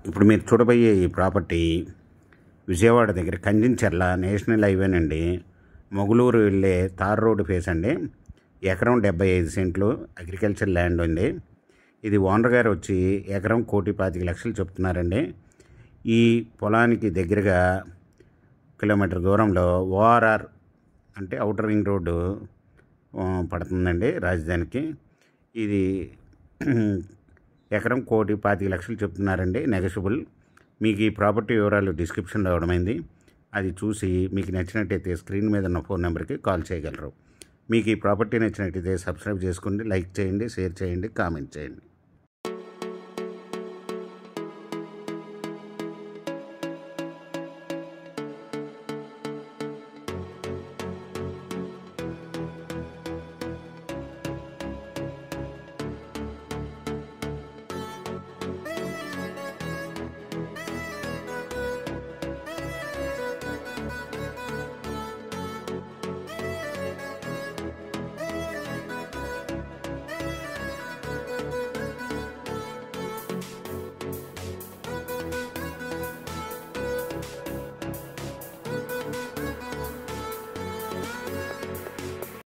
ఇప్పుడు మీరు చూడబోయే ఈ ప్రాపర్టీ విజయవాడ దగ్గర కంజించర్ల నేషనల్ హైవేనండి. మొగులూరు వెళ్ళే తార్ రోడ్డు ఫేస్ అండి. ఎకరం 75 సెంట్లు అగ్రికల్చర్ ల్యాండ్ ఉంది. ఇది ఓనర్ గారు వచ్చి ఎకరం 1,25,00,000 చెప్తున్నారండి. ఈ పొలానికి దగ్గరగా కిలోమీటర్ దూరంలో ఓఆర్ఆర్ అంటే అవుటర్ రింగ్ రోడ్డు పడుతుందండి రాజధానికి. ఇది ఎకరం 1,25,00,000 చెప్తున్నారండి, నెగోషియబుల్. మీకు ఈ ప్రాపర్టీ వివరాలు డిస్క్రిప్షన్లో ఇవ్వడమైంది. అది చూసి మీకు నచ్చినట్టయితే స్క్రీన్ మీద ఉన్న ఫోన్ నెంబర్కి కాల్ చేయగలరు. మీకు ఈ ప్రాపర్టీ నచ్చినట్టయితే సబ్స్క్రైబ్ చేసుకోండి, లైక్ చేయండి, షేర్ చేయండి, కామెంట్ చేయండి.